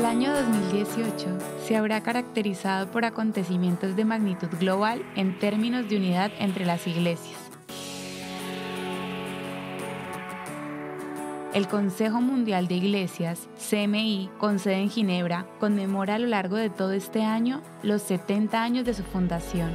El año 2018 se habrá caracterizado por acontecimientos de magnitud global en términos de unidad entre las iglesias. El Consejo Mundial de Iglesias, CMI, con sede en Ginebra, conmemora a lo largo de todo este año los 70 años de su fundación.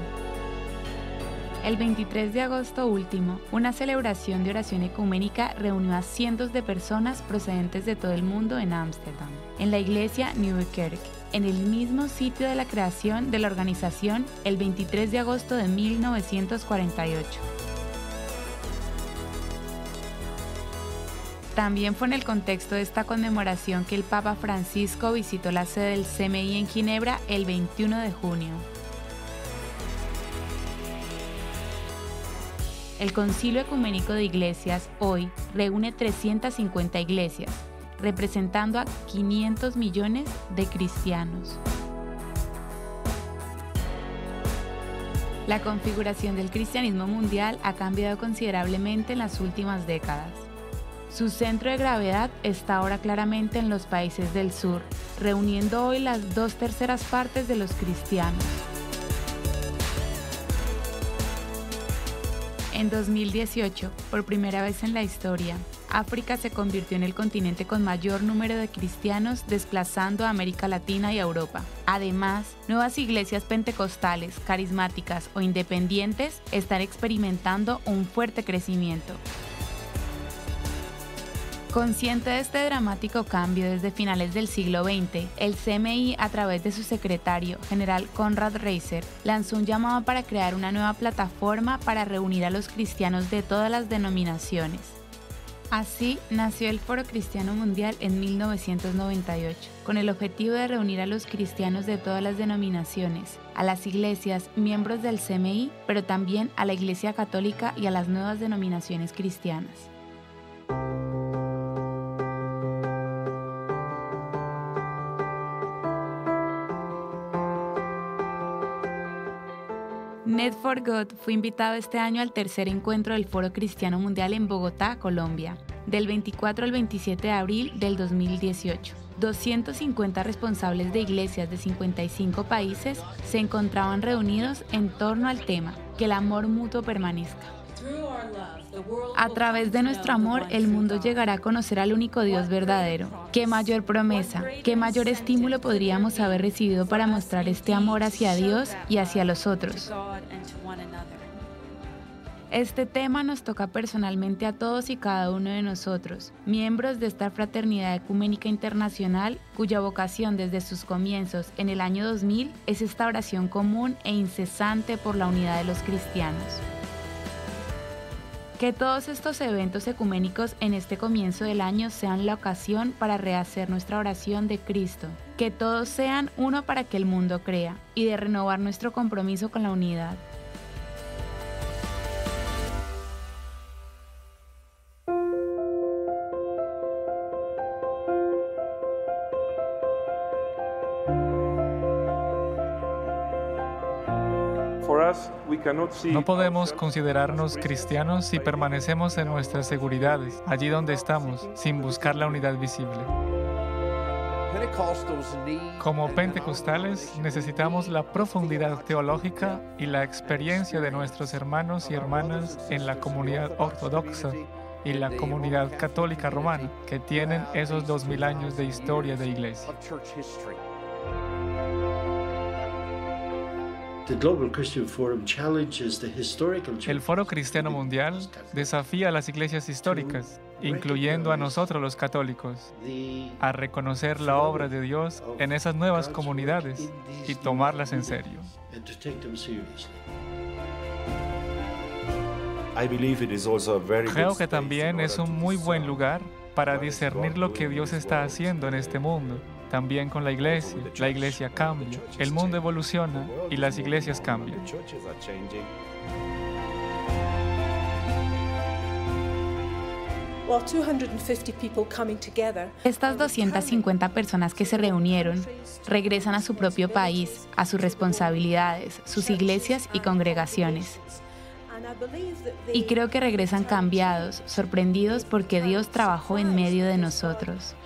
El 23 de agosto último, una celebración de oración ecuménica reunió a cientos de personas procedentes de todo el mundo en Ámsterdam, en la iglesia Nieuwe Kerk, en el mismo sitio de la creación de la organización el 23 de agosto de 1948. También fue en el contexto de esta conmemoración que el Papa Francisco visitó la sede del CMI en Ginebra el 21 de junio. El Concilio Ecuménico de Iglesias hoy reúne 350 iglesias, representando a 500 millones de cristianos. La configuración del cristianismo mundial ha cambiado considerablemente en las últimas décadas. Su centro de gravedad está ahora claramente en los países del sur, reuniendo hoy las 2/3 partes de los cristianos. En 2018, por primera vez en la historia, África se convirtió en el continente con mayor número de cristianos, desplazando a América Latina y a Europa. Además, nuevas iglesias pentecostales, carismáticas o independientes están experimentando un fuerte crecimiento. Consciente de este dramático cambio desde finales del siglo XX, el CMI, a través de su secretario general Konrad Reiser, lanzó un llamado para crear una nueva plataforma para reunir a los cristianos de todas las denominaciones. Así nació el Foro Cristiano Mundial en 1998, con el objetivo de reunir a los cristianos de todas las denominaciones, a las iglesias miembros del CMI, pero también a la Iglesia Católica y a las nuevas denominaciones cristianas. Net for God fue invitado este año al tercer encuentro del Foro Cristiano Mundial en Bogotá, Colombia, del 24 al 27 de abril del 2018. 250 responsables de iglesias de 55 países se encontraban reunidos en torno al tema, que el amor mutuo permanezca. A través de nuestro amor, el mundo llegará a conocer al único Dios verdadero. ¿Qué mayor promesa, qué mayor estímulo podríamos haber recibido para mostrar este amor hacia Dios y hacia los otros? Este tema nos toca personalmente a todos y cada uno de nosotros, miembros de esta fraternidad ecuménica internacional, cuya vocación desde sus comienzos en el año 2000 es esta oración común e incesante por la unidad de los cristianos. Que todos estos eventos ecuménicos en este comienzo del año sean la ocasión para rehacer nuestra oración de Cristo. Que todos sean uno para que el mundo crea y de renovar nuestro compromiso con la unidad. No podemos considerarnos cristianos si permanecemos en nuestras seguridades, allí donde estamos, sin buscar la unidad visible. Como pentecostales, necesitamos la profundidad teológica y la experiencia de nuestros hermanos y hermanas en la comunidad ortodoxa y la comunidad católica romana, que tienen esos 2000 años de historia de iglesia. El Foro Cristiano Mundial desafía a las iglesias históricas, incluyendo a nosotros los católicos, a reconocer la obra de Dios en esas nuevas comunidades y tomarlas en serio. Creo que también es un muy buen lugar para discernir lo que Dios está haciendo en este mundo. También con la iglesia cambia, el mundo evoluciona y las iglesias cambian. Estas 250 personas que se reunieron regresan a su propio país, a sus responsabilidades, sus iglesias y congregaciones. Y creo que regresan cambiados, sorprendidos porque Dios trabajó en medio de nosotros.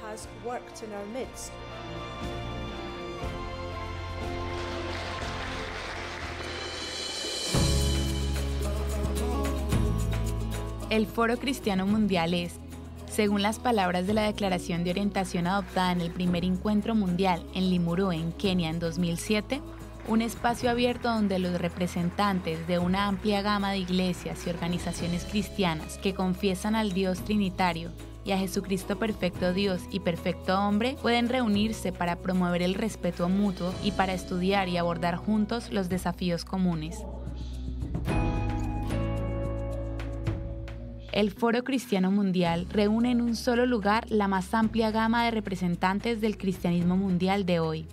El Foro Cristiano Mundial es, según las palabras de la Declaración de Orientación adoptada en el primer encuentro mundial en Limuru, en Kenia, en 2007, un espacio abierto donde los representantes de una amplia gama de iglesias y organizaciones cristianas que confiesan al Dios Trinitario y a Jesucristo perfecto Dios y perfecto hombre pueden reunirse para promover el respeto mutuo y para estudiar y abordar juntos los desafíos comunes. El Foro Cristiano Mundial reúne en un solo lugar la más amplia gama de representantes del cristianismo mundial de hoy.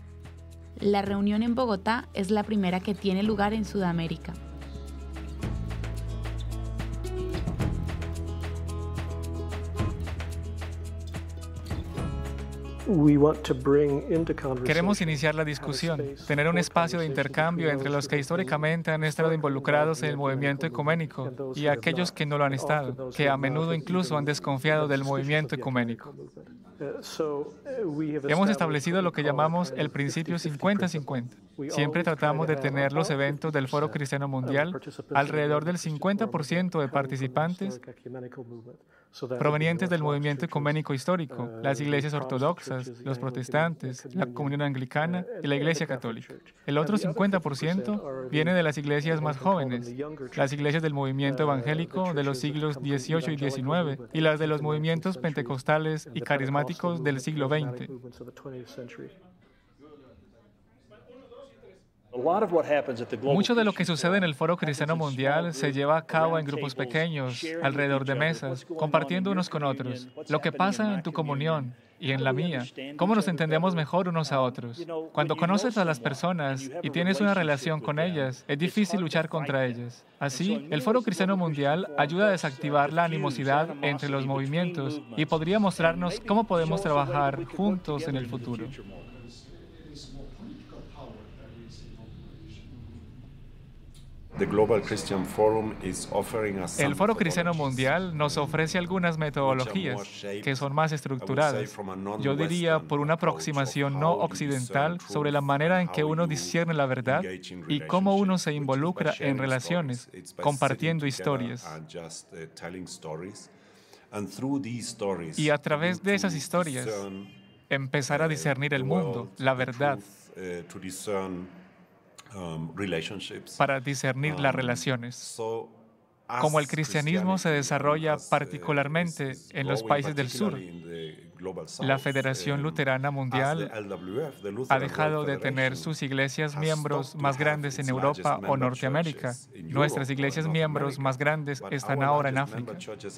La reunión en Bogotá es la primera que tiene lugar en Sudamérica. Queremos iniciar la discusión, tener un espacio de intercambio entre los que históricamente han estado involucrados en el movimiento ecuménico y aquellos que no lo han estado, que a menudo incluso han desconfiado del movimiento ecuménico. Hemos establecido lo que llamamos el principio 50-50. Siempre tratamos de tener los eventos del Foro Cristiano Mundial alrededor del 50% de participantes provenientes del movimiento ecuménico histórico, las iglesias ortodoxas, los protestantes, la comunión anglicana y la iglesia católica. El otro 50% viene de las iglesias más jóvenes, las iglesias del movimiento evangélico de los siglos XVIII y XIX y las de los movimientos pentecostales y carismáticos del siglo XX. Mucho de lo que sucede en el Foro Cristiano Mundial se lleva a cabo en grupos pequeños, alrededor de mesas, compartiendo unos con otros. Lo que pasa en tu comunión y en la mía, cómo nos entendemos mejor unos a otros. Cuando conoces a las personas y tienes una relación con ellas, es difícil luchar contra ellas. Así, el Foro Cristiano Mundial ayuda a desactivar la animosidad entre los movimientos y podría mostrarnos cómo podemos trabajar juntos en el futuro. El Foro Cristiano Mundial nos ofrece algunas metodologías que son más estructuradas, yo diría por una aproximación no occidental sobre la manera en que uno discierne la verdad y cómo uno se involucra en relaciones, compartiendo historias. Y a través de esas historias, empezar a discernir el mundo, la verdad, para discernir las relaciones. Como el cristianismo se desarrolla particularmente en los países del sur, la Federación Luterana Mundial ha dejado de tener sus iglesias miembros más grandes en Europa o Norteamérica. Nuestras iglesias miembros más grandes están ahora en África.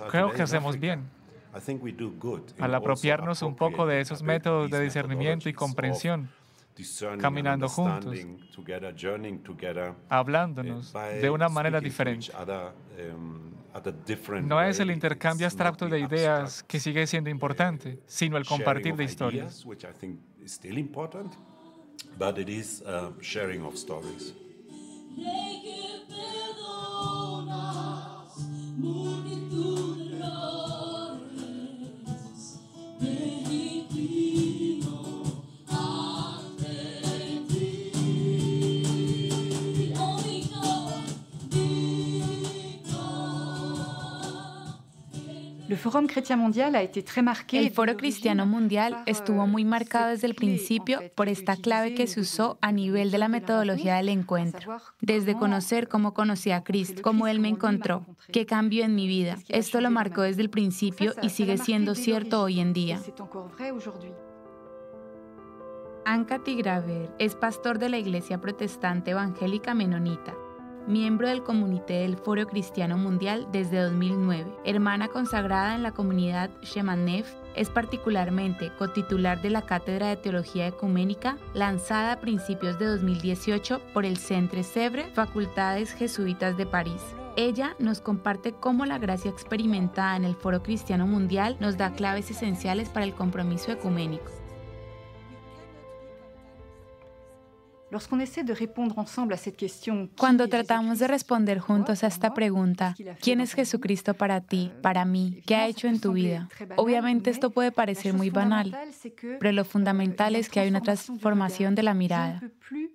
Creo que hacemos bien al apropiarnos un poco de esos métodos de discernimiento y comprensión, caminando juntos, hablándonos de una manera diferente. No es el intercambio abstracto de ideas que sigue siendo importante, sino el compartir de historias. El Foro Cristiano Mundial estuvo muy marcado desde el principio por esta clave que se usó a nivel de la metodología del encuentro, desde conocer cómo conocí a Cristo, cómo Él me encontró, qué cambió en mi vida. Esto lo marcó desde el principio y sigue siendo cierto hoy en día. Anka Tigraver es pastor de la Iglesia Protestante Evangélica Menonita, miembro del Comité del Foro Cristiano Mundial desde 2009, hermana consagrada en la comunidad Shemanef, es particularmente cotitular de la Cátedra de Teología Ecuménica lanzada a principios de 2018 por el Centre Sèvres, Facultades Jesuitas de París. Ella nos comparte cómo la gracia experimentada en el Foro Cristiano Mundial nos da claves esenciales para el compromiso ecuménico. Cuando tratamos de responder juntos a esta pregunta, ¿quién es Jesucristo para ti, para mí? ¿Qué ha hecho en tu vida? Obviamente esto puede parecer muy banal, pero lo fundamental es que hay una transformación de la mirada.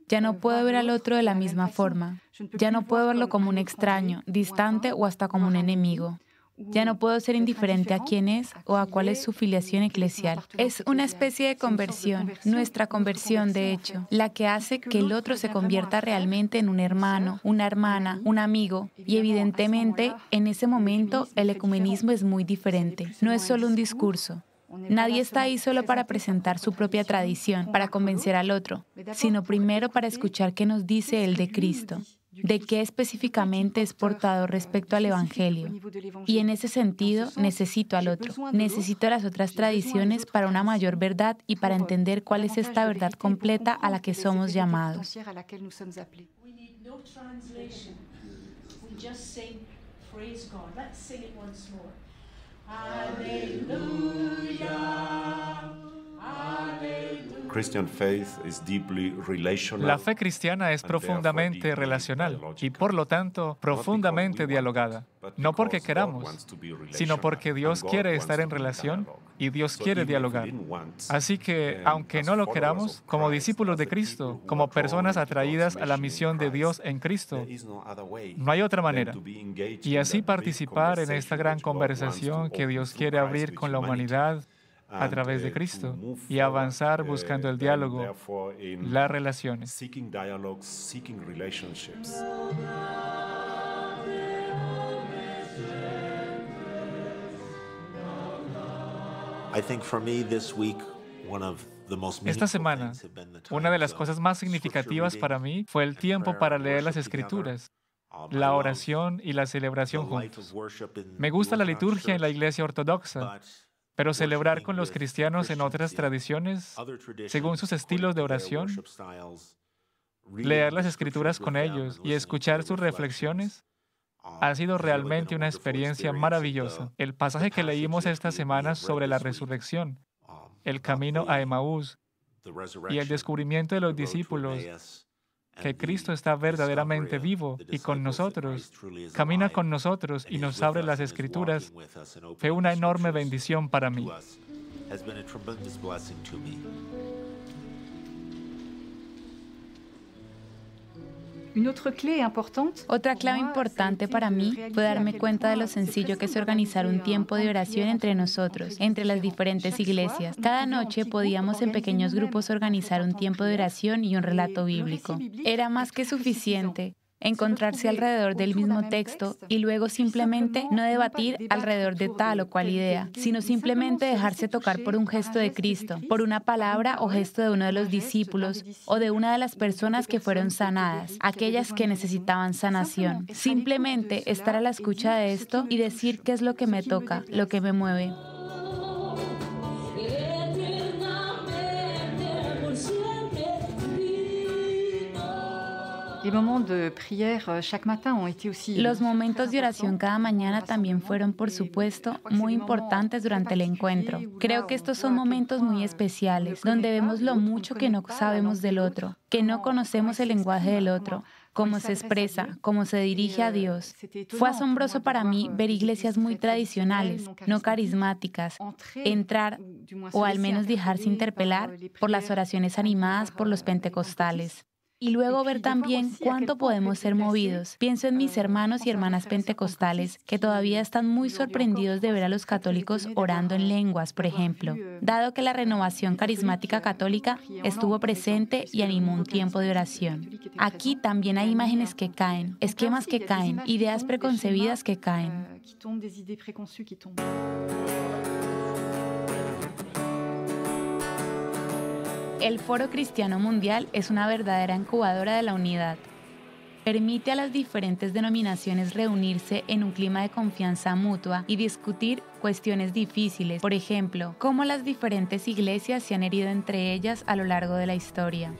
Ya no puedo ver al otro de la misma forma. Ya no puedo verlo como un extraño, distante o hasta como un enemigo. Ya no puedo ser indiferente a quién es o a cuál es su filiación eclesial. Es una especie de conversión, nuestra conversión de hecho, la que hace que el otro se convierta realmente en un hermano, una hermana, un amigo. Y evidentemente, en ese momento, el ecumenismo es muy diferente. No es solo un discurso. Nadie está ahí solo para presentar su propia tradición, para convencer al otro, sino primero para escuchar qué nos dice el de Cristo, de qué específicamente es portado respecto al Evangelio. Y en ese sentido, necesito al otro, necesito las otras tradiciones para una mayor verdad y para entender cuál es esta verdad completa a la que somos llamados. La fe cristiana es profundamente relacional y, por lo tanto, profundamente dialogada. No porque queramos, sino porque Dios quiere estar en relación y Dios quiere dialogar. Así que, aunque no lo queramos, como discípulos de Cristo, como personas atraídas a la misión de Dios en Cristo, no hay otra manera. Y así participar en esta gran conversación que Dios quiere abrir con la humanidad a través de Cristo y avanzar buscando el diálogo, las relaciones. Esta semana, una de las cosas más significativas para mí fue el tiempo para leer las Escrituras, la oración y la celebración juntos. Me gusta la liturgia en la Iglesia Ortodoxa, pero celebrar con los cristianos en otras tradiciones, según sus estilos de oración, leer las Escrituras con ellos y escuchar sus reflexiones, ha sido realmente una experiencia maravillosa. El pasaje que leímos esta semana sobre la resurrección, el camino a Emaús y el descubrimiento de los discípulos que Cristo está verdaderamente vivo y con nosotros, camina con nosotros y nos abre las Escrituras, fue una enorme bendición para mí. Otra clave importante para mí fue darme cuenta de lo sencillo que es organizar un tiempo de oración entre nosotros, entre las diferentes iglesias. Cada noche podíamos en pequeños grupos organizar un tiempo de oración y un relato bíblico. Era más que suficiente encontrarse alrededor del mismo texto y luego simplemente no debatir alrededor de tal o cual idea, sino simplemente dejarse tocar por un gesto de Cristo, por una palabra o gesto de uno de los discípulos o de una de las personas que fueron sanadas, aquellas que necesitaban sanación. Simplemente estar a la escucha de esto y decir qué es lo que me toca, lo que me mueve. Los momentos de oración cada mañana también fueron, por supuesto, muy importantes durante el encuentro. Creo que estos son momentos muy especiales, donde vemos lo mucho que no sabemos del otro, que no conocemos el lenguaje del otro, cómo se expresa, cómo se dirige a Dios. Fue asombroso para mí ver iglesias muy tradicionales, no carismáticas, entrar o al menos dejarse interpelar por las oraciones animadas por los pentecostales. Y luego ver también cuánto podemos ser movidos. Pienso en mis hermanos y hermanas pentecostales, que todavía están muy sorprendidos de ver a los católicos orando en lenguas, por ejemplo, dado que la renovación carismática católica estuvo presente y animó un tiempo de oración. Aquí también hay imágenes que caen, esquemas que caen, ideas preconcebidas que caen. El Foro Cristiano Mundial es una verdadera incubadora de la unidad. Permite a las diferentes denominaciones reunirse en un clima de confianza mutua y discutir cuestiones difíciles, por ejemplo, cómo las diferentes iglesias se han herido entre ellas a lo largo de la historia.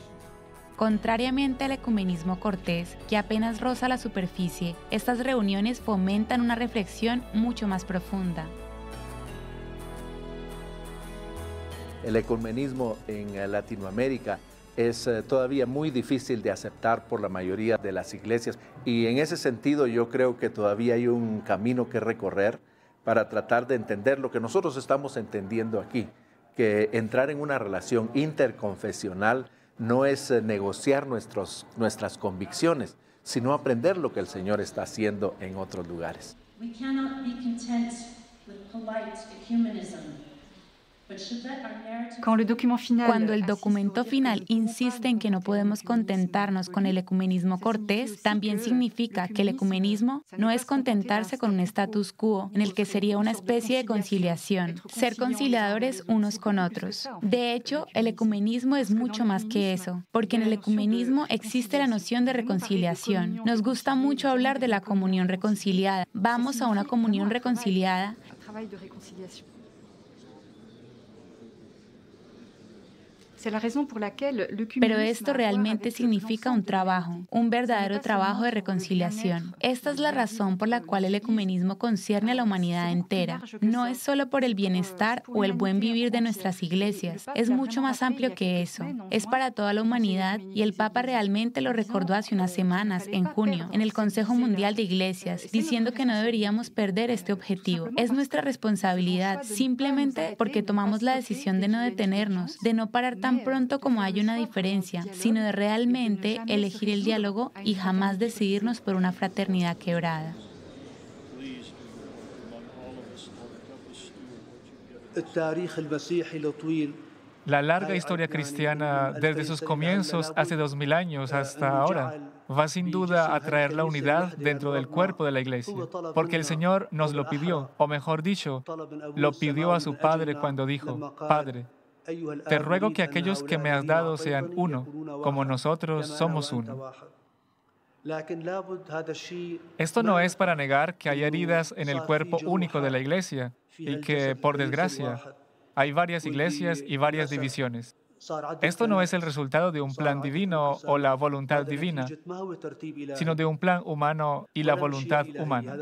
Contrariamente al ecumenismo cortés, que apenas roza la superficie, estas reuniones fomentan una reflexión mucho más profunda. El ecumenismo en Latinoamérica es todavía muy difícil de aceptar por la mayoría de las iglesias y en ese sentido yo creo que todavía hay un camino que recorrer para tratar de entender lo que nosotros estamos entendiendo aquí, que entrar en una relación interconfesional no es negociar nuestras convicciones, sino aprender lo que el Señor está haciendo en otros lugares. We cannot be content with polite ecumenism. Cuando el documento final insiste en que no podemos contentarnos con el ecumenismo cortés, también significa que el ecumenismo no es contentarse con un status quo en el que sería una especie de conciliación, ser conciliadores unos con otros. De hecho, el ecumenismo es mucho más que eso, porque en el ecumenismo existe la noción de reconciliación. Nos gusta mucho hablar de la comunión reconciliada. Vamos a una comunión reconciliada. Pero esto realmente significa un trabajo, un verdadero trabajo de reconciliación. Esta es la razón por la cual el ecumenismo concierne a la humanidad entera. No es solo por el bienestar o el buen vivir de nuestras iglesias, es mucho más amplio que eso. Es para toda la humanidad y el Papa realmente lo recordó hace unas semanas, en junio, en el Consejo Mundial de Iglesias, diciendo que no deberíamos perder este objetivo. Es nuestra responsabilidad, simplemente porque tomamos la decisión de no detenernos, de no parar tan pronto como haya una diferencia, sino de realmente elegir el diálogo y jamás decidirnos por una fraternidad quebrada. La larga historia cristiana, desde sus comienzos hace 2000 años hasta ahora, va sin duda a traer la unidad dentro del cuerpo de la Iglesia, porque el Señor nos lo pidió, o mejor dicho, lo pidió a su Padre cuando dijo: Padre, te ruego que aquellos que me has dado sean uno, como nosotros somos uno. Esto no es para negar que hay heridas en el cuerpo único de la Iglesia y que, por desgracia, hay varias iglesias y varias divisiones. Esto no es el resultado de un plan divino o la voluntad divina, sino de un plan humano y la voluntad humana.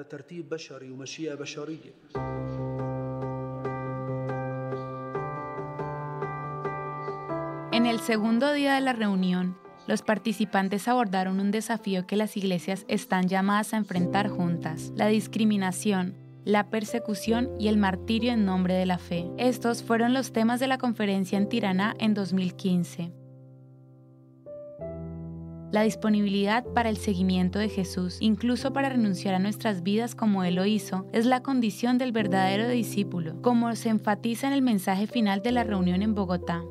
En el segundo día de la reunión, los participantes abordaron un desafío que las iglesias están llamadas a enfrentar juntas: la discriminación, la persecución y el martirio en nombre de la fe. Estos fueron los temas de la conferencia en Tirana en 2015. La disponibilidad para el seguimiento de Jesús, incluso para renunciar a nuestras vidas como Él lo hizo, es la condición del verdadero discípulo, como se enfatiza en el mensaje final de la reunión en Bogotá.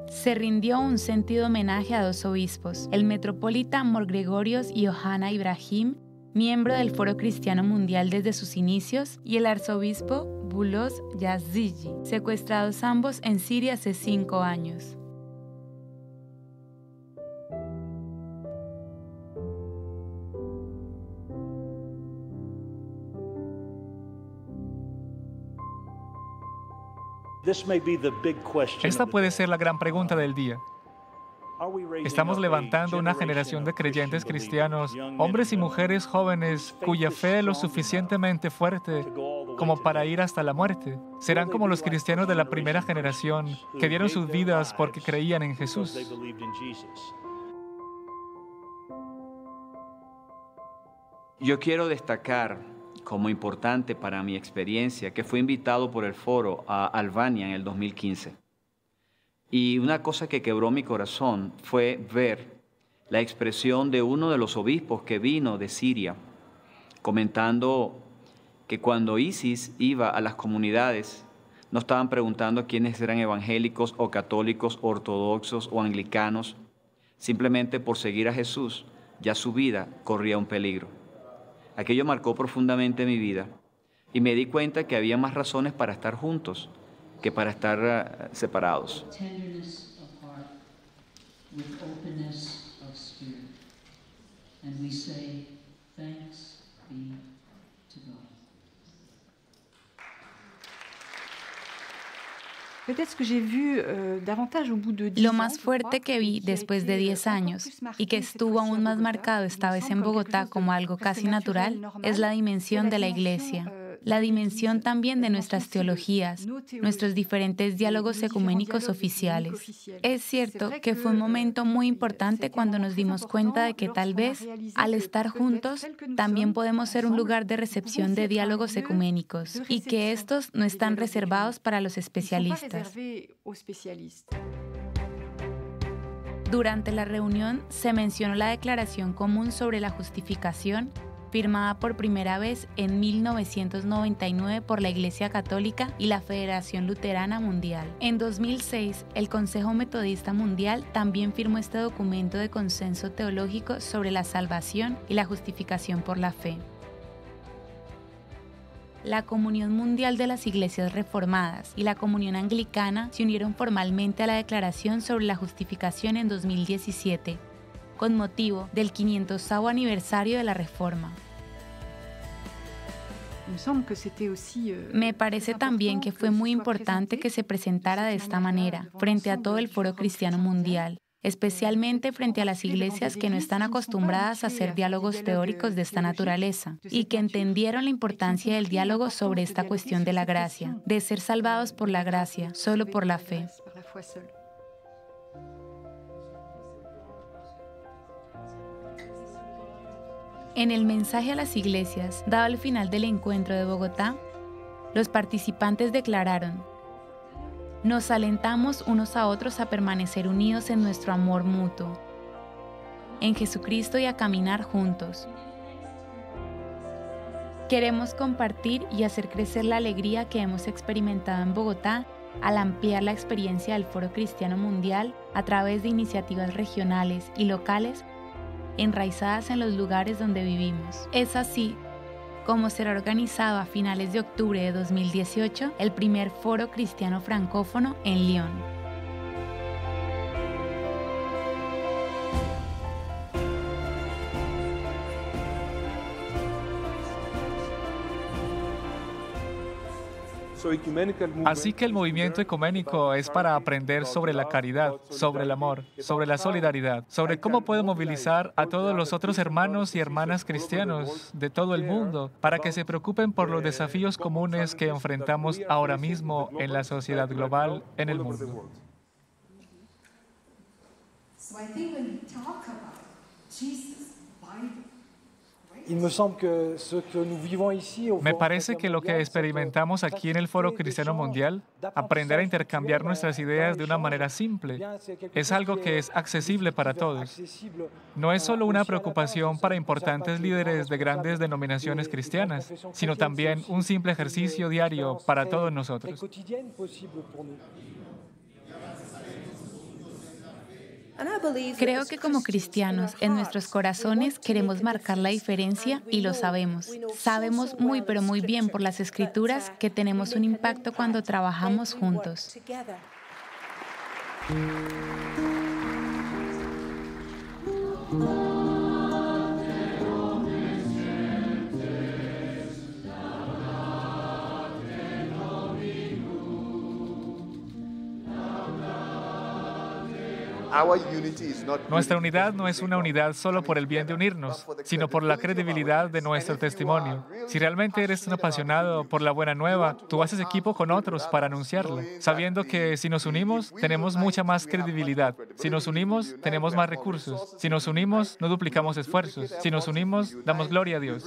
Se rindió un sentido homenaje a dos obispos, el metropolita Mor Gregorios Yohanna Ibrahim, miembro del Foro Cristiano Mundial desde sus inicios, y el arzobispo Bulos Yazigi, secuestrados ambos en Siria hace 5 años. Esta puede ser la gran pregunta del día. Estamos levantando una generación de creyentes cristianos, hombres y mujeres jóvenes, cuya fe es lo suficientemente fuerte como para ir hasta la muerte. Serán como los cristianos de la primera generación, que dieron sus vidas porque creían en Jesús. Yo quiero destacar como importante para mi experiencia que fui invitado por el foro a Albania en el 2015. Y una cosa que quebró mi corazón fue ver la expresión de uno de los obispos que vino de Siria, comentando que cuando ISIS iba a las comunidades, no estaban preguntando quiénes eran evangélicos o católicos, ortodoxos o anglicanos, simplemente por seguir a Jesús, ya su vida corría un peligro. Aquello marcó profundamente mi vida y me di cuenta que había más razones para estar juntos que para estar separados. Lo más fuerte que vi después de 10 años y que estuvo aún más marcado esta vez en Bogotá como algo casi natural es la dimensión de la Iglesia. La dimensión también de nuestras teologías, nuestros diferentes diálogos ecuménicos oficiales. Es cierto que fue un momento muy importante cuando nos dimos cuenta de que tal vez, al estar juntos, también podemos ser un lugar de recepción de diálogos ecuménicos y que estos no están reservados para los especialistas. Durante la reunión se mencionó la Declaración Común sobre la Justificación, firmada por primera vez en 1999 por la Iglesia Católica y la Federación Luterana Mundial. En 2006, el Consejo Metodista Mundial también firmó este documento de consenso teológico sobre la salvación y la justificación por la fe. La Comunión Mundial de las Iglesias Reformadas y la Comunión Anglicana se unieron formalmente a la Declaración sobre la Justificación en 2017, con motivo del 500º aniversario de la Reforma. Me parece también que fue muy importante que se presentara de esta manera, frente a todo el Foro Cristiano Mundial, especialmente frente a las iglesias que no están acostumbradas a hacer diálogos teóricos de esta naturaleza, y que entendieron la importancia del diálogo sobre esta cuestión de la gracia, de ser salvados por la gracia, solo por la fe. En el mensaje a las iglesias, dado al final del encuentro de Bogotá, los participantes declararon: nos alentamos unos a otros a permanecer unidos en nuestro amor mutuo, en Jesucristo y a caminar juntos. Queremos compartir y hacer crecer la alegría que hemos experimentado en Bogotá al ampliar la experiencia del Foro Cristiano Mundial a través de iniciativas regionales y locales enraizadas en los lugares donde vivimos. Es así como será organizado a finales de octubre de 2018 el primer Foro Cristiano Francófono en Lyon. Así que el movimiento ecuménico es para aprender sobre la caridad, sobre el amor, sobre la solidaridad, sobre cómo puedo movilizar a todos los otros hermanos y hermanas cristianos de todo el mundo para que se preocupen por los desafíos comunes que enfrentamos ahora mismo en la sociedad global, en el mundo. Me parece que lo que experimentamos aquí en el Foro Cristiano Mundial, aprender a intercambiar nuestras ideas de una manera simple, es algo que es accesible para todos. No es solo una preocupación para importantes líderes de grandes denominaciones cristianas, sino también un simple ejercicio diario para todos nosotros. Creo que como cristianos, en nuestros corazones queremos marcar la diferencia y lo sabemos. Sabemos muy pero muy bien por las Escrituras que tenemos un impacto cuando trabajamos juntos. Nuestra unidad no es una unidad solo por el bien de unirnos, sino por la credibilidad de nuestro testimonio. Si realmente eres un apasionado por la buena nueva, tú haces equipo con otros para anunciarlo, sabiendo que si nos unimos, tenemos mucha más credibilidad. Si nos unimos, tenemos más recursos. Si nos unimos, no duplicamos esfuerzos. Si nos unimos, damos gloria a Dios.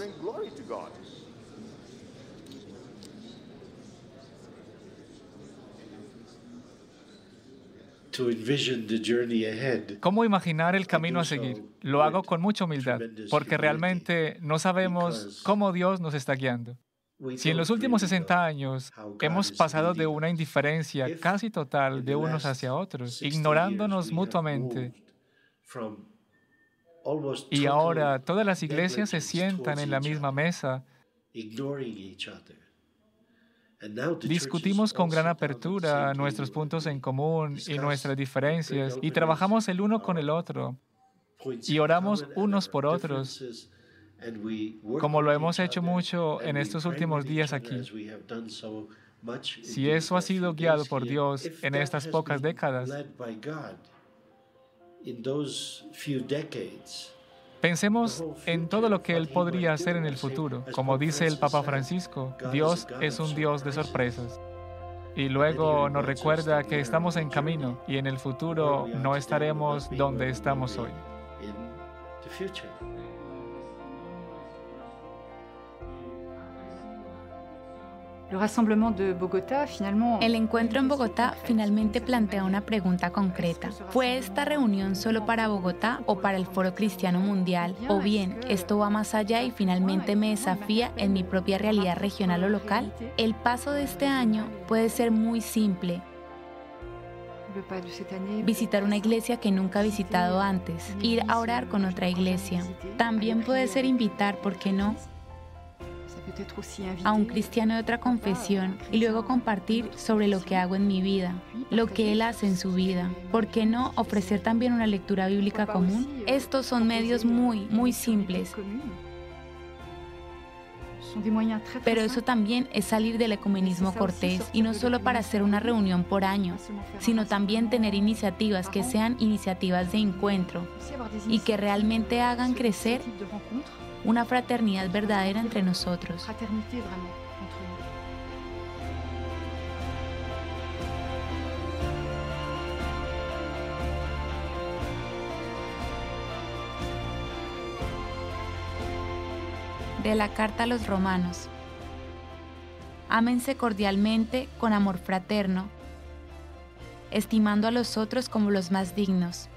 ¿Cómo imaginar el camino a seguir? Lo hago con mucha humildad, porque realmente no sabemos cómo Dios nos está guiando. Si en los últimos 60 años hemos pasado de una indiferencia casi total de unos hacia otros, ignorándonos mutuamente, y ahora todas las iglesias se sientan en la misma mesa, discutimos con gran apertura nuestros puntos en común y nuestras diferencias y trabajamos el uno con el otro y oramos unos por otros, como lo hemos hecho mucho en estos últimos días aquí. Si eso ha sido guiado por Dios en estas pocas décadas, pensemos en todo lo que Él podría hacer en el futuro. Como dice el Papa Francisco, Dios es un Dios de sorpresas. Y luego nos recuerda que estamos en camino y en el futuro no estaremos donde estamos hoy. El encuentro en Bogotá finalmente plantea una pregunta concreta. ¿Fue esta reunión solo para Bogotá o para el Foro Cristiano Mundial? O bien, ¿esto va más allá y finalmente me desafía en mi propia realidad regional o local? El paso de este año puede ser muy simple. Visitar una iglesia que nunca he visitado antes, ir a orar con otra iglesia. También puede ser invitar, ¿por qué no?, a un cristiano de otra confesión y luego compartir sobre lo que hago en mi vida, lo que él hace en su vida. ¿Por qué no ofrecer también una lectura bíblica común? Estos son medios muy simples. Pero eso también es salir del ecumenismo cortés, y no solo para hacer una reunión por año, sino también tener iniciativas que sean iniciativas de encuentro y que realmente hagan crecer una fraternidad verdadera entre nosotros. De la carta a los romanos. Ámense cordialmente con amor fraterno, estimando a los otros como los más dignos.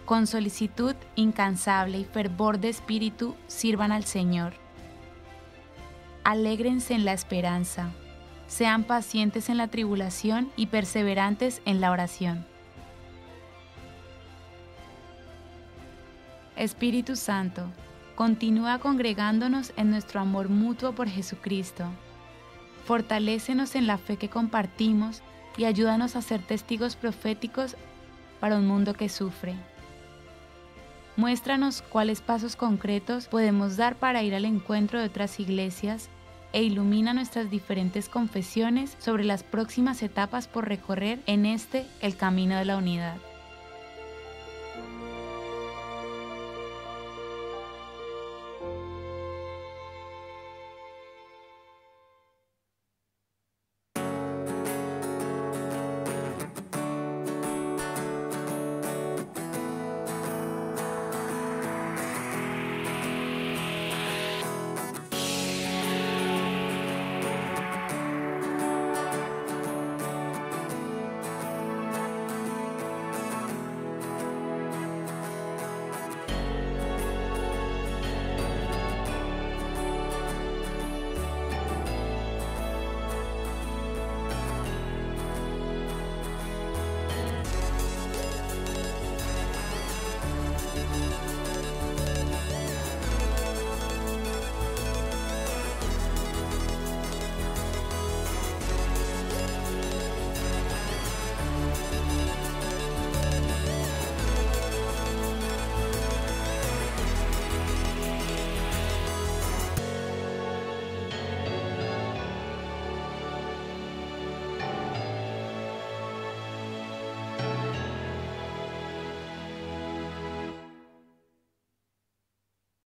Con solicitud incansable y fervor de espíritu sirvan al Señor. Alégrense en la esperanza, sean pacientes en la tribulación y perseverantes en la oración. Espíritu Santo, continúa congregándonos en nuestro amor mutuo por Jesucristo. Fortalécenos en la fe que compartimos y ayúdanos a ser testigos proféticos para un mundo que sufre. Muéstranos cuáles pasos concretos podemos dar para ir al encuentro de otras iglesias e ilumina nuestras diferentes confesiones sobre las próximas etapas por recorrer en el camino de la unidad.